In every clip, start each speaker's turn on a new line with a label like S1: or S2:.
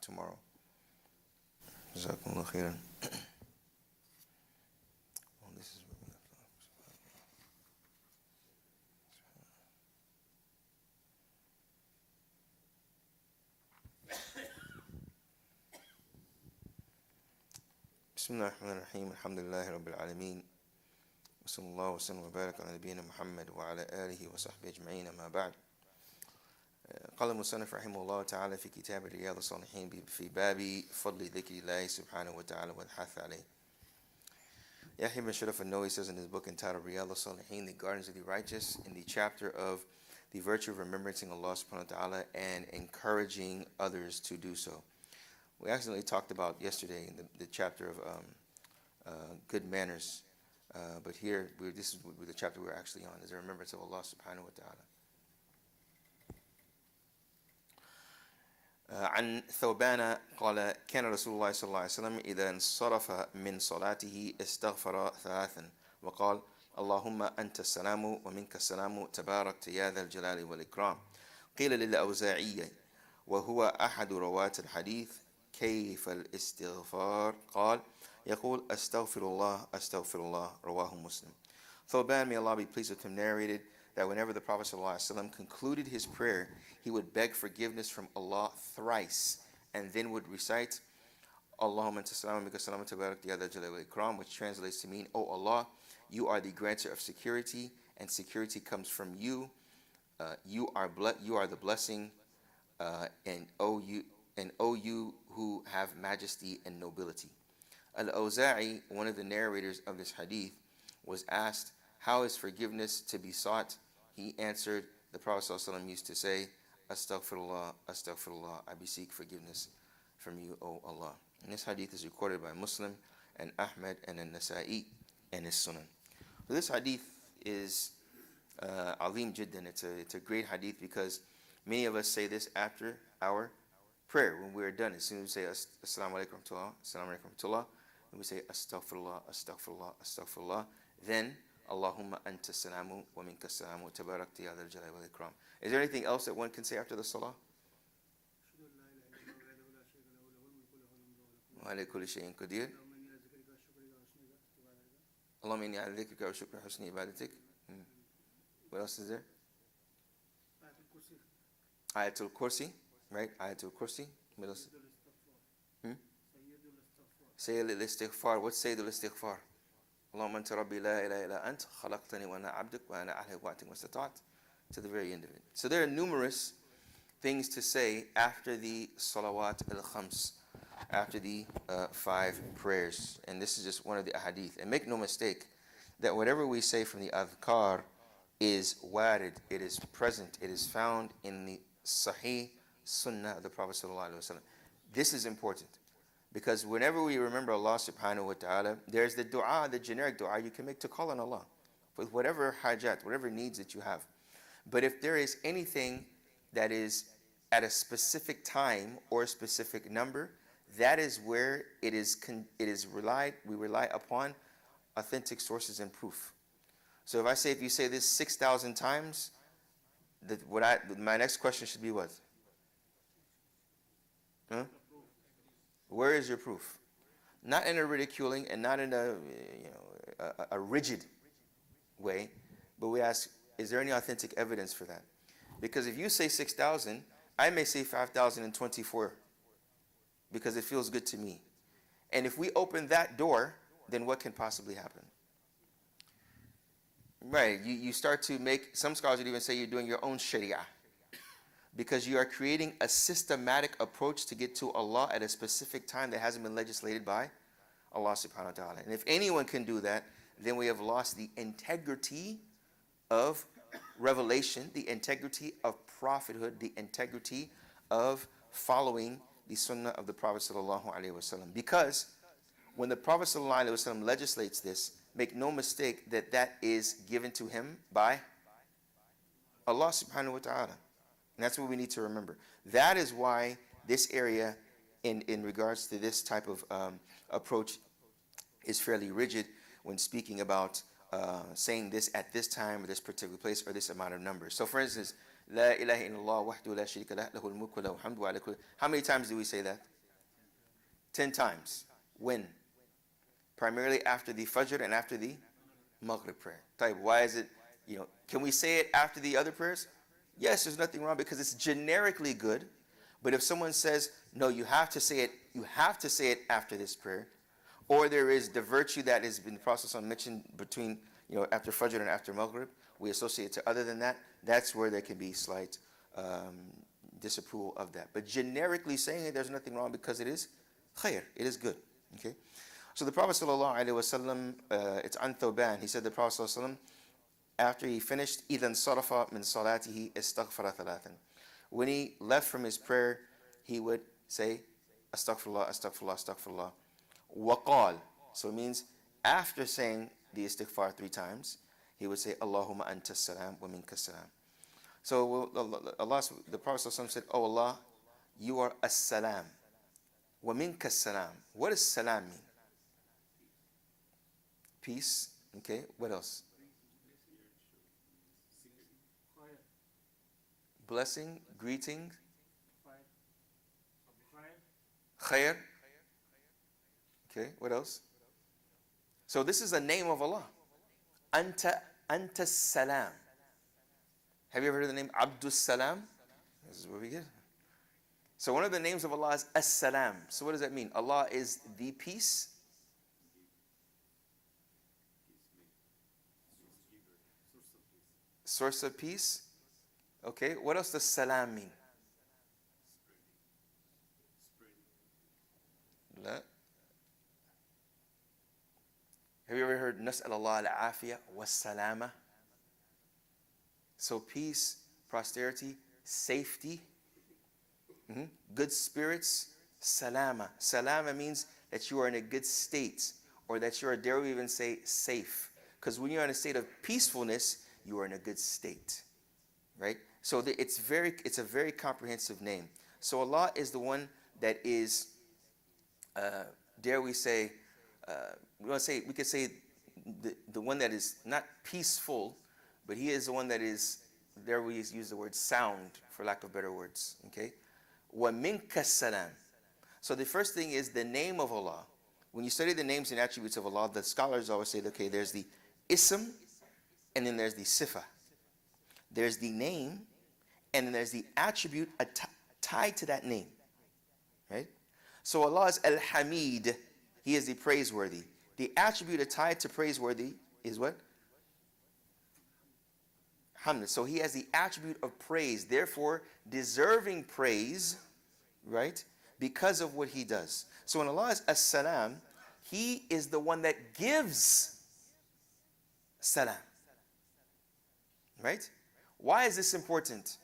S1: tomorrow. Jazakumullah khairan. Oh, this is where we left off. Bismillah ar-Rahman ar-Rahim. Alhamdulillahi Rabbil Alameen. وصلى الله وسلم وبارك على نبينا محمد وعلى آله وصحبه أجمعين أما بعد. قال المصنف رحمه الله تعالى في كتاب رياض الصالحين في باب فضل ذكر الله سبحانه وتعالى والحث عليه. Yahya ibn Sharaf al-Nawawi says in his book entitled Riyadh al-Salihin, the Gardens of the Righteous, in the chapter of the virtue of remembering Allah subhanahu wa ta'ala and encouraging others to do so. We accidentally talked about yesterday in the chapter of good manners, but here this is the chapter we're actually on, is the remembrance of Allah subhanahu wa ta'ala. عن ثوبان قال كان رسول الله صلى الله عليه وسلم إذا انصرف من صلاته استغفر ثلاثا وقال اللهم أنت السلام ومنك السلام تباركت يا ذا الجلال والإكرام. قيل للأوزاعي وهو أحد رواة الحديث كيف الاستغفار؟ قال يقول أستغفر الله رواه مسلم. Thawban, may Allah be pleased with him, narrated that whenever the Prophet ﷺ concluded his prayer, he would beg forgiveness from Allah thrice and then would recite Allahumma anta salam wa minka salam tabarak ya dhal jalali wal ikram, which translates to mean, O Allah, you are the grantor of security and security comes from you. You are the blessing, and O you who have majesty and nobility. Al-Awza'i, one of the narrators of this hadith, was asked, how is forgiveness to be sought? He answered, the Prophet ﷺ used to say, Astaghfirullah, Astaghfirullah, I beseech forgiveness from you, O Allah. And this hadith is recorded by Muslim and Ahmad and An-Nasa'i and his Sunan. So this hadith is Alim Jiddan. It's a great hadith because many of us say this after our prayer when we're done. As soon as we say As-Salamu alaykum wa rahmatullah, As-Salamu alaykum wa rahmatullah, and we say Astaghfirullah, Astaghfirullah, Astaghfirullah, then Allahumma anta salamu wa minka salamu tabarakta ya dhal jalali wal ikram. Is there anything else that one can say after the salah? Wa ala kulli shay'in qadir. Allahumma inni ala dhikrika wa shukrika wa husni ibadatik. What else is there? Ayatul Kursi, right? Ayatul Kursi. What else? Sayyid al-Istighfar. What's Sayyid al-Istighfar? اللهم أنت ربي لا إله إلا أنت خلقتني وأنا عبدك وأنا أهل وقتك واستطعت, to the very end of it. So there are numerous things to say after the salawat al-khams, after the 5 prayers, and this is just one of the ahadith. And make no mistake that whatever we say from the adhkar is warid, it is present, it is found in the sahih sunnah of the Prophet sallallahu alaihi wasallam. This is important. Because whenever we remember Allah subhanahu wa ta'ala, there's the dua, the generic dua you can make to call on Allah with whatever hajat, whatever needs that you have. But if there is anything that is at a specific time or a specific number, that is where we rely upon authentic sources and proof. So if you say this 6,000 times, my next question should be what? Huh? Where is your proof? Not in a ridiculing and not in a rigid way, but we ask, is there any authentic evidence for that? Because if you say 6,000, I may say 5,024 because it feels good to me. And if we open that door, then what can possibly happen? Right, you start to make, some scholars would even say you're doing your own sharia, because you are creating a systematic approach to get to Allah at a specific time that hasn't been legislated by Allah subhanahu wa ta'ala. And if anyone can do that, then we have lost the integrity of revelation, the integrity of prophethood, the integrity of following the sunnah of the Prophet sallallahu alaihi wasallam. Because when the Prophet sallallahu alaihi wasallam legislates this, make no mistake that that is given to him by Allah subhanahu wa ta'ala. And that's what we need to remember. That is why this area, in regards to this type of approach, is fairly rigid when speaking about saying this at this time or this particular place or this amount of numbers. So for instance, La ilaha illallah wahdahu la sharika lah lahul mulku wa lahul hamdu wa ala kulli. How many times do we say that? 10 times. When? Primarily after the Fajr and after the Maghrib prayer. Type, why is it, can we say it after the other prayers? Yes, there's nothing wrong because it's generically good. But if someone says, no, you have to say it after this prayer, or there is the virtue that has been the process on mentioned between, after Fajr and after Maghrib, we associate to other than that, that's where there can be slight disapproval of that. But generically saying it, there's nothing wrong because it is khair, it is good. Okay? So the Prophet ﷺ, it's an Thawban, he said the Prophet ﷺ, after he finished, إِذَنْ صَرَفَ مِنْ صَلَاتِهِ اسْتَغْفَرَ ثَلَاثًا. When he left from his prayer, he would say, Astaghfirullah, Astaghfirullah, Astaghfirullah. وَقَالْ. So it means, after saying the istighfar 3 times, he would say, Allahumma anta salam wa minka salam. So the Prophet ﷺ said, oh Allah, you are as-salam, wa minka salam. What does salam mean? Peace. Okay, what else? Blessing, greeting, khair. Okay, what else? So this is a name of Allah. Anta salam. Have you ever heard of the name Abdus-Salam? This is where we get it. So one of the names of Allah is As-Salam. So what does that mean? Allah is the peace. Source of peace. Okay, what else does salam mean? La. Have you ever heard Nas'al Allah al-afiyah wa salama? So peace, prosperity, safety, good spirits, salama. Salama means that you are in a good state, or that you are, dare we even say, safe. Because when you're in a state of peacefulness, you are in a good state, right? So it's a very comprehensive name. So Allah is the one that is, dare we say, we could say the one that is not peaceful, but He is the one that is, there we use the word sound, for lack of better words, okay? Wa minka salam. So the first thing is the name of Allah. When you study the names and attributes of Allah, the scholars always say, okay, there's the ism, and then there's the sifa. There's the name, and then there's the attribute tied to that name, right? So Allah is Al-Hamid. He is the praiseworthy. The attribute tied to praiseworthy is what? Hamd. So He has the attribute of praise, therefore deserving praise, right? Because of what He does. So when Allah is As-Salam, He is the one that gives salam, right? Why is this important?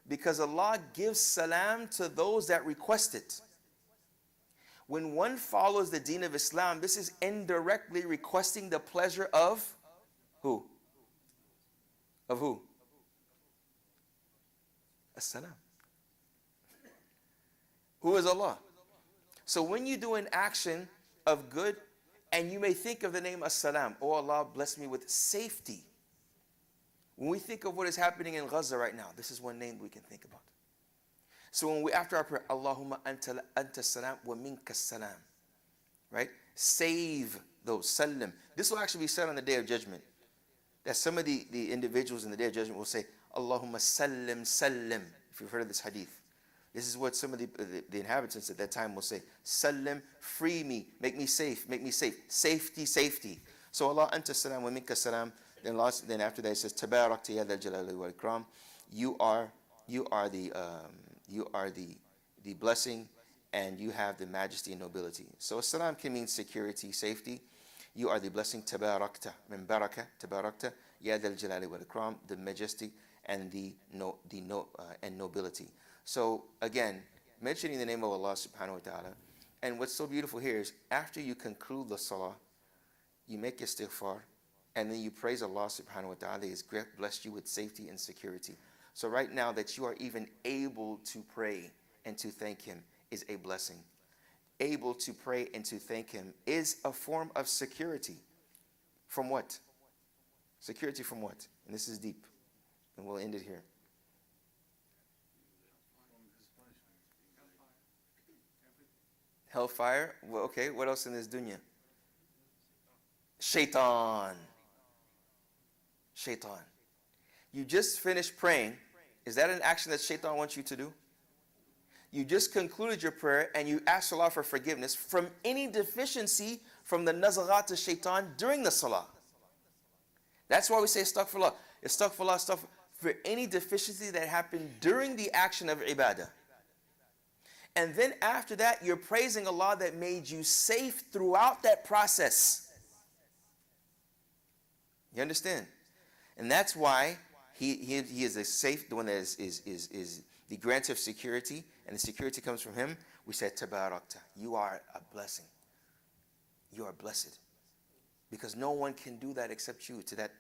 S1: Because Allah gives salam to those that request it. When one follows the deen of Islam, this is indirectly requesting the pleasure of who? Of who? As-Salam. Who is Allah? So when you do an action of good, and you may think of the name As-Salam, oh Allah, bless me with safety. When we think of what is happening in Gaza right now, this is one name we can think about. So when we, after our prayer, Allahumma anta salam wa minka salam, right? Save those, salam. This will actually be said on the Day of Judgment. That some of the individuals in the Day of Judgment will say, Allahumma salam salam, if you've heard of this hadith. This is what some of the inhabitants at that time will say. Salam, free me, make me safe, make me safe. Safety, safety. So Allah anta salam wa minka salam. Then after that it says, Tabarakta ya dhal jalali wal ikram. You are the blessing, and you have the majesty and nobility. So salam can mean security, safety. You are the blessing, tabarakta, min baraka, tabarakta, ya dhal jalali wal ikram, the majesty and and nobility. So again, mentioning the name of Allah subhanahu wa ta'ala. And what's so beautiful here is after you conclude the salah, you make istighfar, and then you praise Allah subhanahu wa ta'ala. He has blessed you with safety and security. So right now that you are even able to pray and to thank Him is a blessing. Able to pray and to thank Him is a form of security. From what? Security from what? And this is deep. And we'll end it here. Hellfire. Well, okay, what else in this dunya? Shaitan. Shaitan. You just finished praying. Is that an action that Shaitan wants you to do? You just concluded your prayer and you asked Allah for forgiveness from any deficiency from the nazarat to Shaitan during the salah. That's why we say astaghfirullah. Astaghfirullah, astaghfirullah, for any deficiency that happened during the action of ibadah. And then after that, you're praising Allah that made you safe throughout that process. You understand? And that's why he is a safe, the one that is the grantor of security, and the security comes from him. We said, Tabarakta, you are a blessing. You are blessed. Because no one can do that except you to that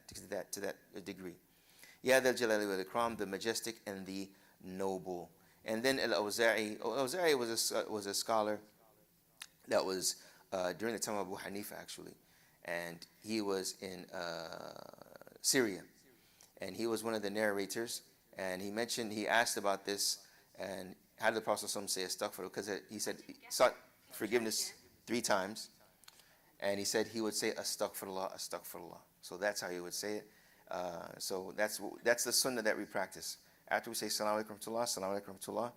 S1: degree. Ya Dhal Jalali wal Ikram, the majestic and the noble. And then Al-Awza'i was a scholar that was during the time of Abu Hanifa actually, and he was in Syria, and he was one of the narrators, and he asked about this, and how did the Prophet say astaghfirullah, because he said he sought forgiveness 3 times, and he said he would say astaghfirullah, astaghfirullah. So that's how he would say it. So that's the sunnah that we practice. After we say Assalamu alaikum wa rahmatullah, Assalamu alaikum wa rahmatullah,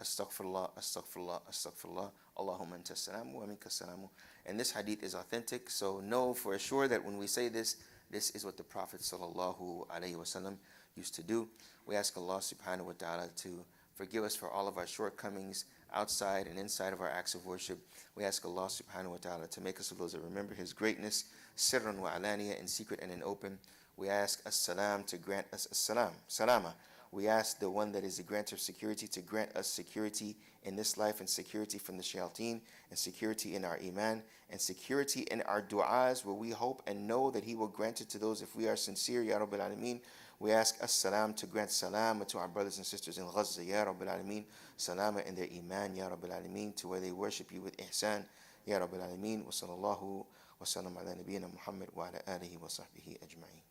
S1: astaghfirullah, astaghfirullah, astaghfirullah, Allahumma anta salamu wa minka salamu. And this hadith is authentic, so know for sure that when we say this, this is what the Prophet sallallahu alaihi wasallam used to do. We ask Allah subhanahu wa ta'ala to forgive us for all of our shortcomings outside and inside of our acts of worship. We ask Allah subhanahu wa ta'ala to make us of those that remember His greatness, sirran wa alaniya, in secret and in open. We ask As-Salam to grant us As-Salam, Salama. We ask the one that is the grantor of security to grant us security in this life, and security from the shayateen, and security in our iman, and security in our du'as, where we hope and know that He will grant it to those if we are sincere, Ya Rabbil Alameen. We ask As-Salam to grant salama to our brothers and sisters in Gaza, Ya Rabbil Alameen. Salama in their iman, Ya Rabbil Alameen, to where they worship You with ihsan, Ya Rabbil Alameen. Wa sallallahu wa sallam ala nabiyyina Muhammad wa ala alihi wa sahbihi ajma'in.